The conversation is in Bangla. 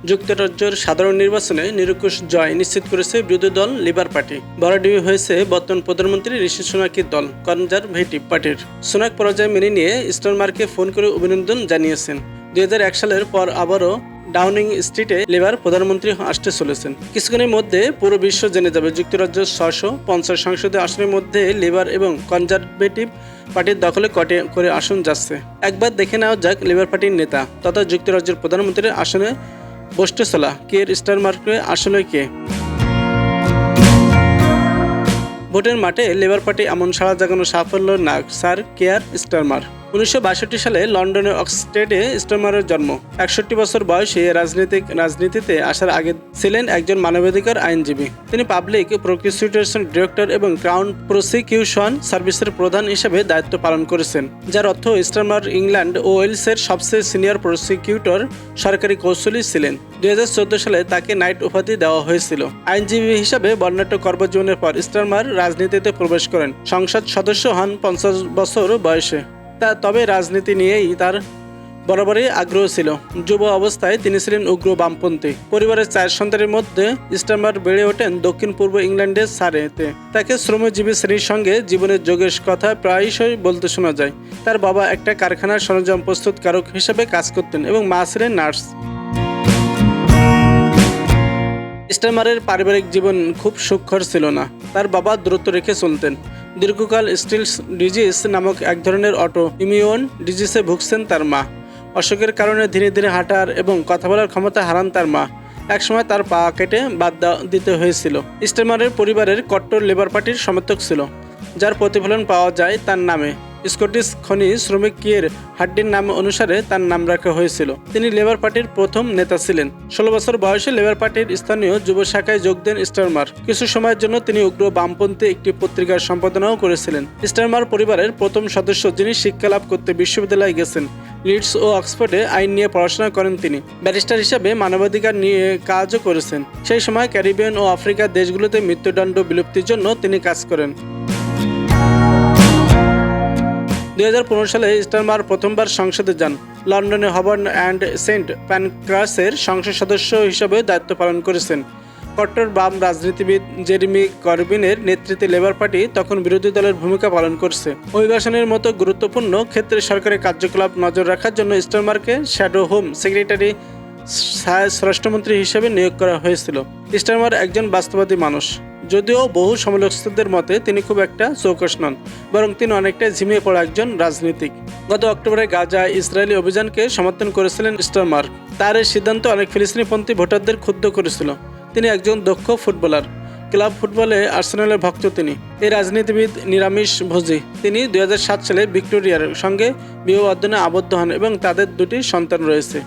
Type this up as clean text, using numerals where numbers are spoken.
যুক্তরাজ্যের সাধারণ নির্বাচনে নিরঙ্কুশ জয় নিশ্চিত করেছে বিরোধী দল লেবার পার্টি। ভরাডুবি হয়েছে বর্তমান প্রধানমন্ত্রী ঋষি সুনাকের দল কনজারভেটিভ পার্টির। সুনাক পরাজয় মেনে নিয়ে স্টারমারকে ফোন করে অভিনন্দন জানিয়েছেন। 2001 সালের পর আবারও ডাউনিং স্ট্রিটে লেবার প্রধানমন্ত্রী আসতে চলেছেন। কিছুক্ষণের মধ্যে পুরো বিশ্ব জেনে যাবে যুক্তরাজ্যের 650 সংসদীয় আসনের মধ্যে লেবার এবং কনজারভেটিভ পার্টির দখলে কটে করে আসন যাচ্ছে। একবার দেখে নেওয়া যাক লেবার পার্টির নেতা তথা যুক্তরাজ্যের প্রধানমন্ত্রীর আসনে বসতে চলা কিয়ের স্টারমারকে আসলে কে। ভোটের মাঠে লেবার পার্টি এমন সাড়া জাগানো সাফল্য না স্যার কেয়ার স্টারমার। 1962 সালে লন্ডনের অক্সফোর্ডে স্টারমারের জন্ম। 61 বছর বয়সে রাজনীতিতে আসার আগে ছিলেন একজন মানবাধিকার আইনজীবী। তিনি পাবলিক প্রসিকিউশন ডিরেক্টর এবং ক্রাউন প্রসিকিউশন সার্ভিসের প্রধান হিসেবে দায়িত্ব পালন করেছেন, যার অর্থ স্টারমার ইংল্যান্ড ও ওয়েলসের সবচেয়ে সিনিয়র প্রসিকিউটর সরকারি কৌশলী ছিলেন। 2014 সালে তাকে নাইট উপাধি দেওয়া হয়েছিল। আইনজীবী হিসাবে বর্ণাঢ্য কর্মজীবনের পর স্টারমার রাজনীতিতে প্রবেশ করেন। সংসদ সদস্য হন 50 বছর বয়সে। তবে রাজনীতি নিয়েই তার বরাবরই আগ্রহ ছিল। যুব অবস্থায় তিনি ছিলেন উগ্র বামপন্থী। পরিবারের 4 সন্তানের মধ্যে স্টারমার বেড়ে ওঠেন দক্ষিণ পূর্ব ইংল্যান্ডের সারেতে। তাকে শ্রমজীবী শ্রেণীর সঙ্গে জীবনের যোগের কথা প্রায়শই বলতে শোনা যায়। তার বাবা একটা কারখানার সরঞ্জাম প্রস্তুতকারক হিসেবে কাজ করতেন এবং মা ছিলেন নার্স। স্টারমারের পারিবারিক জীবন খুব সুখকর ছিল না। তার বাবা দ্রুত রেখে চলতেন। দীর্ঘকাল স্টিলস ডিজিজ নামক এক ধরনের অটো ইমিউন ডিজিজে ভুগছেন তার মা। অসুখের কারণে ধীরে ধীরে হাঁটার এবং কথা বলার ক্ষমতা হারান তার মা। একসময় তার পা কেটে বাদ দিতে হয়েছিল। স্টারমারের পরিবারের কট্টর লেবার পার্টির সমর্থক ছিল, যার প্রতিফলন পাওয়া যায় তার নামে। স্কটিশ খনি শ্রমিক কিয়ের হাড্ডির নাম অনুসারে তার নাম রাখা হয়েছিল। তিনি লেবার পার্টির প্রথম নেতা ছিলেন। 16 বছর বয়সে লেবার পার্টির স্থানীয় যুব শাখায় যোগ দেন স্টারমার। কিছু সময়ের জন্য তিনি উগ্র বামপন্থী একটি পত্রিকার সম্পাদনাও করেছিলেন। স্টারমার পরিবারের প্রথম সদস্য যিনি শিক্ষা লাভ করতে বিশ্ববিদ্যালয়ে গেছেন। লিডস ও অক্সফোর্ডে আইন নিয়ে পড়াশোনা করেন। তিনি ব্যারিস্টার হিসাবে মানবাধিকার নিয়ে কাজও করেছেন। সেই সময় ক্যারিবিয়ান ও আফ্রিকার দেশগুলোতে মৃত্যুদণ্ড বিলুপ্তির জন্য তিনি কাজ করেন। 2015 সালে স্টারমার প্রথমবার সংসদে যান। লন্ডনে হবার্ন অ্যান্ড সেন্ট প্যানক্রাসের সংসদ সদস্য হিসেবে দায়িত্ব পালন করেছেন। কট্টর বাম রাজনীতিবিদ জেরেমি করবিনের নেতৃত্বে লেবার পার্টি তখন বিরোধী দলের ভূমিকা পালন করছে। অভিবাসনের মতো গুরুত্বপূর্ণ ক্ষেত্রে সরকারি কার্যকলাপ নজর রাখার জন্য স্টারমারকে শ্যাডো হোম সেক্রেটারি স্বরাষ্ট্রমন্ত্রী হিসেবে নিয়োগ করা হয়েছিল। স্টারমার একজন বাস্তববাদী মানুষ। যদিও বহু সমালোচকদের মতে তিনি খুব একটা চৌকস নন, বরং তিনি অনেকটা ঝিমিয়ে পড়া একজন রাজনীতিক। গত অক্টোবরে গাজায় ইসরায়েলি অভিযানকে সমর্থন করেছিলেন স্টারমার। তার এই সিদ্ধান্ত অনেক ফিলিস্তিনিপন্থী ভোটারদের ক্ষুব্ধ করেছিল। তিনি একজন দক্ষ ফুটবলার। ক্লাব ফুটবলে আর্সেনালের ভক্ত তিনি। এই রাজনীতিবিদ নিরামিষ ভোজী। তিনি 2007 সালে ভিক্টোরিয়ার সঙ্গে বিবাহ বন্ধনে আবদ্ধ হন এবং তাদের 2টি সন্তান রয়েছে।